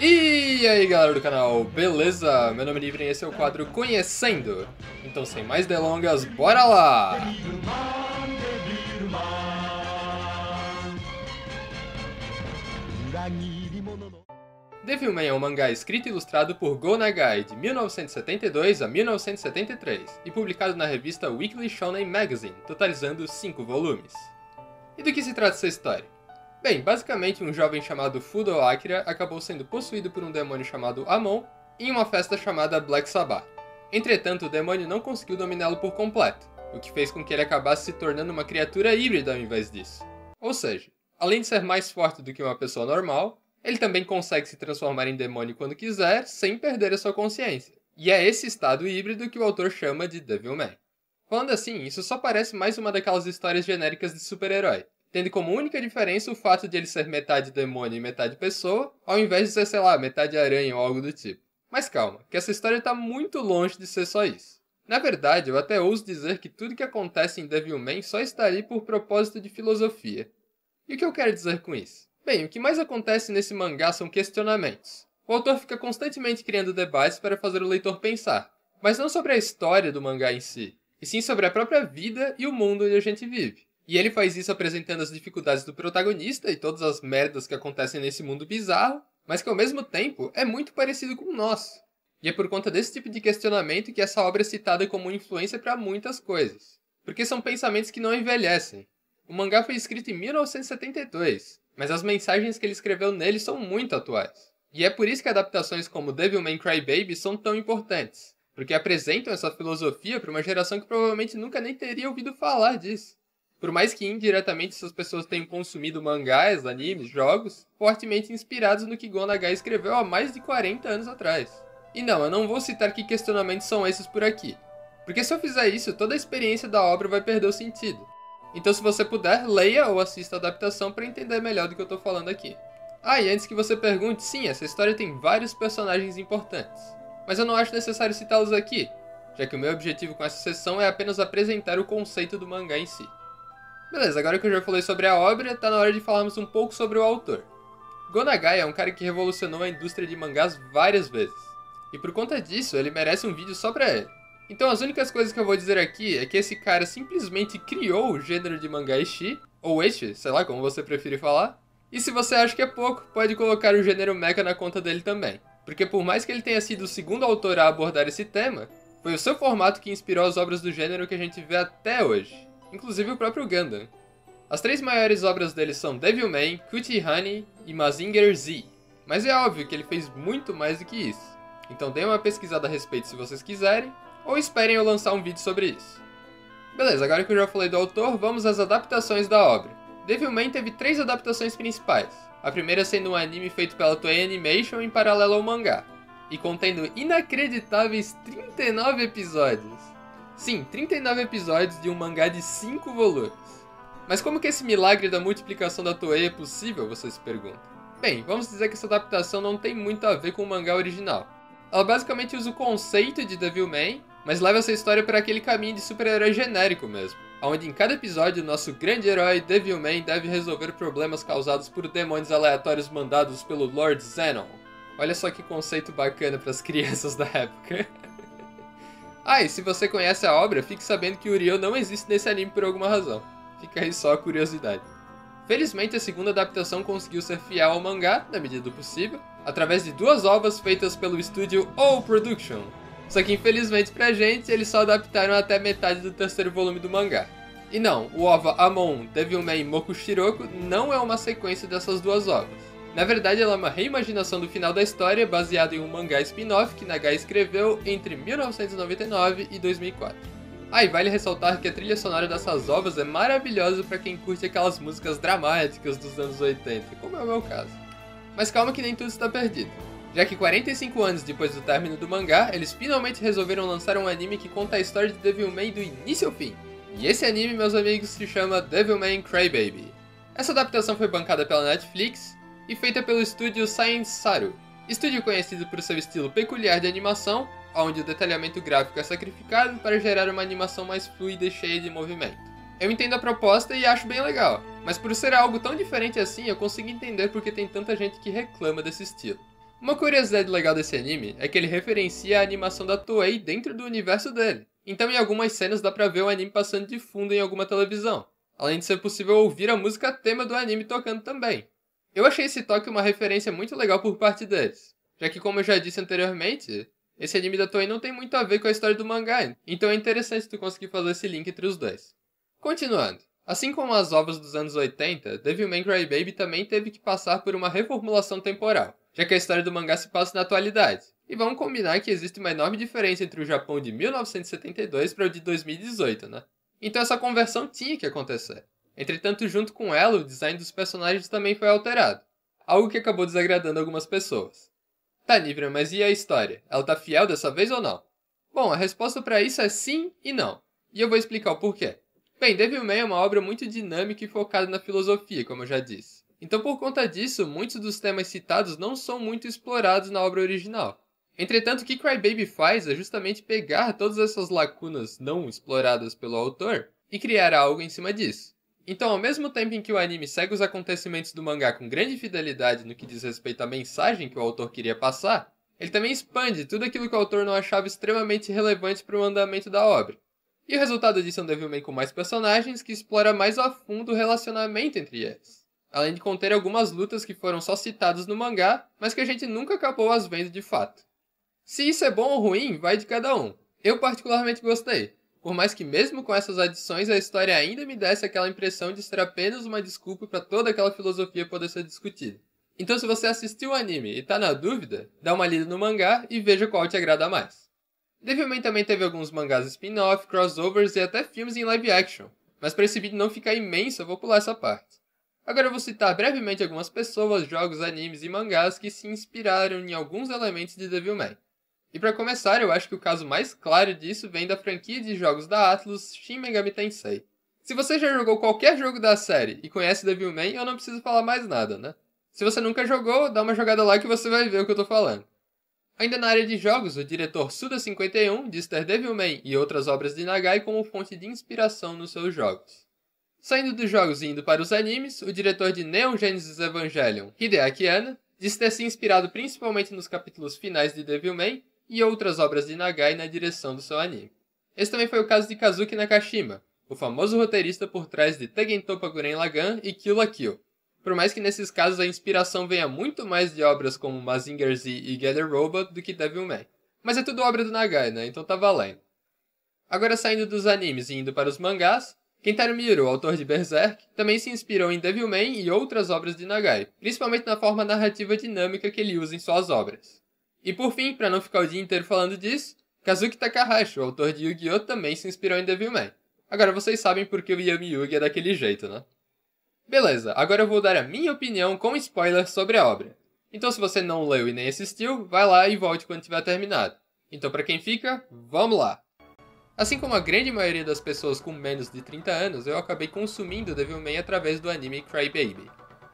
E aí galera do canal, beleza? Meu nome é Nivren e esse é o quadro Conhecendo. Então sem mais delongas, bora lá! Devilman é um mangá escrito e ilustrado por Go Nagai de 1972 a 1973 e publicado na revista Weekly Shonen Magazine, totalizando 5 volumes. E do que se trata essa história? Bem, basicamente um jovem chamado Fudo Akira acabou sendo possuído por um demônio chamado Amon em uma festa chamada Black Sabbath. Entretanto, o demônio não conseguiu dominá-lo por completo, o que fez com que ele acabasse se tornando uma criatura híbrida ao invés disso. Ou seja, além de ser mais forte do que uma pessoa normal, ele também consegue se transformar em demônio quando quiser, sem perder a sua consciência. E é esse estado híbrido que o autor chama de Devilman. Falando assim, isso só parece mais uma daquelas histórias genéricas de super-herói, tendo como única diferença o fato de ele ser metade demônio e metade pessoa, ao invés de ser, sei lá, metade aranha ou algo do tipo. Mas calma, que essa história está muito longe de ser só isso. Na verdade, eu até ouso dizer que tudo que acontece em Devilman só está ali por propósito de filosofia. E o que eu quero dizer com isso? Bem, o que mais acontece nesse mangá são questionamentos. O autor fica constantemente criando debates para fazer o leitor pensar, mas não sobre a história do mangá em si, e sim sobre a própria vida e o mundo onde a gente vive. E ele faz isso apresentando as dificuldades do protagonista e todas as merdas que acontecem nesse mundo bizarro, mas que ao mesmo tempo é muito parecido com o nosso. E é por conta desse tipo de questionamento que essa obra é citada como influência para muitas coisas. Porque são pensamentos que não envelhecem. O mangá foi escrito em 1972, mas as mensagens que ele escreveu nele são muito atuais. E é por isso que adaptações como Devilman Crybaby são tão importantes, porque apresentam essa filosofia para uma geração que provavelmente nunca nem teria ouvido falar disso. Por mais que indiretamente essas pessoas tenham consumido mangás, animes, jogos, fortemente inspirados no que Go Nagai escreveu há mais de 40 anos atrás. E não, eu não vou citar que questionamentos são esses por aqui, porque se eu fizer isso, toda a experiência da obra vai perder o sentido. Então se você puder, leia ou assista a adaptação para entender melhor do que eu estou falando aqui. Ah, e antes que você pergunte, sim, essa história tem vários personagens importantes, mas eu não acho necessário citá-los aqui, já que o meu objetivo com essa sessão é apenas apresentar o conceito do mangá em si. Beleza, agora que eu já falei sobre a obra, tá na hora de falarmos um pouco sobre o autor. Go Nagai é um cara que revolucionou a indústria de mangás várias vezes, e por conta disso ele merece um vídeo só pra ele. Então as únicas coisas que eu vou dizer aqui é que esse cara simplesmente criou o gênero de mangá ecchi, ou ecchi, sei lá como você preferir falar, e se você acha que é pouco, pode colocar o gênero mecha na conta dele também, porque por mais que ele tenha sido o segundo autor a abordar esse tema, foi o seu formato que inspirou as obras do gênero que a gente vê até hoje. Inclusive o próprio Gundam. As três maiores obras dele são Devilman, Cutie Honey e Mazinger Z. Mas é óbvio que ele fez muito mais do que isso. Então deem uma pesquisada a respeito se vocês quiserem, ou esperem eu lançar um vídeo sobre isso. Beleza, agora que eu já falei do autor, vamos às adaptações da obra. Devilman teve 3 adaptações principais. A primeira sendo um anime feito pela Toei Animation em paralelo ao mangá, e contendo inacreditáveis 39 episódios. Sim, 39 episódios de um mangá de 5 volumes. Mas como que esse milagre da multiplicação da Toei é possível, você se pergunta? Bem, vamos dizer que essa adaptação não tem muito a ver com o mangá original. Ela basicamente usa o conceito de Devilman, mas leva essa história para aquele caminho de super-herói genérico mesmo, onde em cada episódio nosso grande herói Devilman deve resolver problemas causados por demônios aleatórios mandados pelo Lord Zenon. Olha só que conceito bacana para as crianças da época. Ah, e se você conhece a obra, fique sabendo que o Ryo não existe nesse anime por alguma razão. Fica aí só a curiosidade. Felizmente a segunda adaptação conseguiu ser fiel ao mangá, na medida do possível, através de 2 ovas feitas pelo estúdio O Production. Só que infelizmente pra gente, eles só adaptaram até metade do 3º volume do mangá. E não, o OVA Amon, Devilman e Mokushiroko não é uma sequência dessas 2 ovas. Na verdade, ela é uma reimaginação do final da história, baseada em um mangá spin-off que Nagai escreveu entre 1999 e 2004. Ah, e vale ressaltar que a trilha sonora dessas ovas é maravilhosa para quem curte aquelas músicas dramáticas dos anos 80, como é o meu caso. Mas calma que nem tudo está perdido, já que 45 anos depois do término do mangá, eles finalmente resolveram lançar um anime que conta a história de Devilman do início ao fim. E esse anime, meus amigos, se chama Devilman Crybaby. Essa adaptação foi bancada pela Netflix, e feita pelo estúdio Science Saru, estúdio conhecido por seu estilo peculiar de animação, onde o detalhamento gráfico é sacrificado para gerar uma animação mais fluida e cheia de movimento. Eu entendo a proposta e acho bem legal, mas por ser algo tão diferente assim, eu consigo entender porque tem tanta gente que reclama desse estilo. Uma curiosidade legal desse anime é que ele referencia a animação da Toei dentro do universo dele. Então em algumas cenas dá pra ver o anime passando de fundo em alguma televisão, além de ser possível ouvir a música tema do anime tocando também. Eu achei esse toque uma referência muito legal por parte deles, já que como eu já disse anteriormente, esse anime da Toei não tem muito a ver com a história do mangá, então é interessante tu conseguir fazer esse link entre os dois. Continuando, assim como as ovas dos anos 80, Devilman Crybaby também teve que passar por uma reformulação temporal, já que a história do mangá se passa na atualidade. E vamos combinar que existe uma enorme diferença entre o Japão de 1972 para o de 2018, né? Então essa conversão tinha que acontecer. Entretanto, junto com ela, o design dos personagens também foi alterado, algo que acabou desagradando algumas pessoas. Tá, Nivra, mas e a história? Ela tá fiel dessa vez ou não? Bom, a resposta para isso é sim e não. E eu vou explicar o porquê. Bem, Devilman é uma obra muito dinâmica e focada na filosofia, como eu já disse. Então, por conta disso, muitos dos temas citados não são muito explorados na obra original. Entretanto, o que Crybaby faz é justamente pegar todas essas lacunas não exploradas pelo autor e criar algo em cima disso. Então, ao mesmo tempo em que o anime segue os acontecimentos do mangá com grande fidelidade no que diz respeito à mensagem que o autor queria passar, ele também expande tudo aquilo que o autor não achava extremamente relevante para o andamento da obra. E o resultado disso é um Devilman com mais personagens que explora mais a fundo o relacionamento entre eles, além de conter algumas lutas que foram só citadas no mangá, mas que a gente nunca acabou as vendo de fato. Se isso é bom ou ruim, vai de cada um. Eu particularmente gostei, por mais que mesmo com essas adições a história ainda me desse aquela impressão de ser apenas uma desculpa para toda aquela filosofia poder ser discutida. Então se você assistiu o anime e tá na dúvida, dá uma lida no mangá e veja qual te agrada mais. Devilman também teve alguns mangás spin-off, crossovers e até filmes em live action, mas para esse vídeo não ficar imenso eu vou pular essa parte. Agora eu vou citar brevemente algumas pessoas, jogos, animes e mangás que se inspiraram em alguns elementos de Devilman. E para começar, eu acho que o caso mais claro disso vem da franquia de jogos da Atlus, Shin Megami Tensei. Se você já jogou qualquer jogo da série e conhece Devilman, eu não preciso falar mais nada, né? Se você nunca jogou, dá uma jogada lá que você vai ver o que eu tô falando. Ainda na área de jogos, o diretor Suda51 diz ter Devilman e outras obras de Nagai como fonte de inspiração nos seus jogos. Saindo dos jogos e indo para os animes, o diretor de Neon Genesis Evangelion, Hideaki Anno, diz ter se inspirado principalmente nos capítulos finais de Devilman e outras obras de Nagai na direção do seu anime. Esse também foi o caso de Kazuki Nakashima, o famoso roteirista por trás de Tengen Toppa Gurren Lagann e Kill la Kill. Por mais que nesses casos a inspiração venha muito mais de obras como Mazinger Z e Gather Robot do que Devilman. Mas é tudo obra do Nagai, né? Então tá valendo. Agora saindo dos animes e indo para os mangás, Kentaro Miura, o autor de Berserk, também se inspirou em Devilman e outras obras de Nagai, principalmente na forma narrativa dinâmica que ele usa em suas obras. E por fim, para não ficar o dia inteiro falando disso, Kazuki Takahashi, o autor de Yu-Gi-Oh! Também se inspirou em Devilman. Agora vocês sabem por que o Yami Yugi é daquele jeito, né? Beleza, agora eu vou dar a minha opinião com spoiler sobre a obra. Então se você não leu e nem assistiu, vai lá e volte quando tiver terminado. Então para quem fica, vamos lá! Assim como a grande maioria das pessoas com menos de 30 anos, eu acabei consumindo Devilman através do anime Crybaby.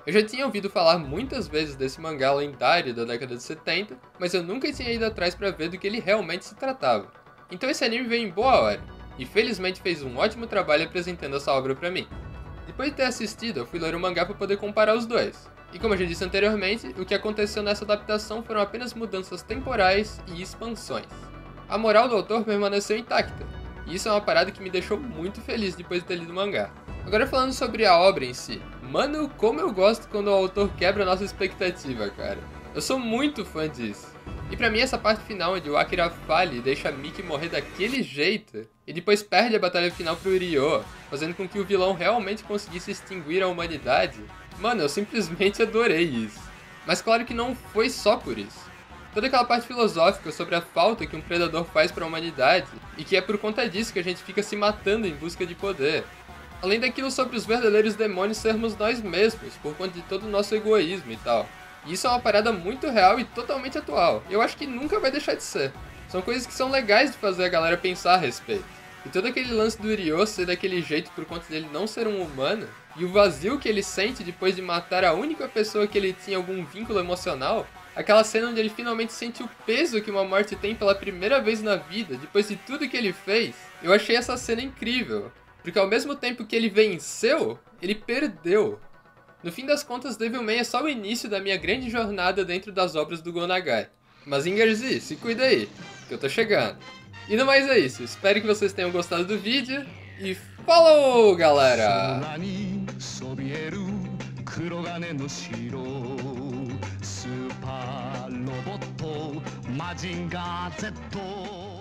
Eu já tinha ouvido falar muitas vezes desse mangá lendário da década de 70, mas eu nunca tinha ido atrás para ver do que ele realmente se tratava. Então esse anime veio em boa hora, e felizmente fez um ótimo trabalho apresentando essa obra para mim. Depois de ter assistido, eu fui ler o mangá para poder comparar os dois. E como eu já disse anteriormente, o que aconteceu nessa adaptação foram apenas mudanças temporais e expansões. A moral do autor permaneceu intacta, e isso é uma parada que me deixou muito feliz depois de ter lido o mangá. Agora falando sobre a obra em si, mano, como eu gosto quando o autor quebra a nossa expectativa, cara. Eu sou muito fã disso. E pra mim essa parte final onde o Akira falha e deixa Miki morrer daquele jeito, e depois perde a batalha final pro Ryo, fazendo com que o vilão realmente conseguisse extinguir a humanidade, mano, eu simplesmente adorei isso. Mas claro que não foi só por isso. Toda aquela parte filosófica sobre a falta que um predador faz para a humanidade, e que é por conta disso que a gente fica se matando em busca de poder. Além daquilo sobre os verdadeiros demônios sermos nós mesmos, por conta de todo o nosso egoísmo e tal. E isso é uma parada muito real e totalmente atual. Eu acho que nunca vai deixar de ser. São coisas que são legais de fazer a galera pensar a respeito. E todo aquele lance do Ryo ser daquele jeito por conta dele não ser um humano, e o vazio que ele sente depois de matar a única pessoa que ele tinha algum vínculo emocional, aquela cena onde ele finalmente sente o peso que uma morte tem pela primeira vez na vida, depois de tudo que ele fez, eu achei essa cena incrível. Porque ao mesmo tempo que ele venceu, ele perdeu. No fim das contas, Devilman é só o início da minha grande jornada dentro das obras do Go Nagai. Mazinger Z, se cuida aí, que eu tô chegando. E no mais é isso, espero que vocês tenham gostado do vídeo e falou, galera! 黒金の城スーパーロボットマジンガー Z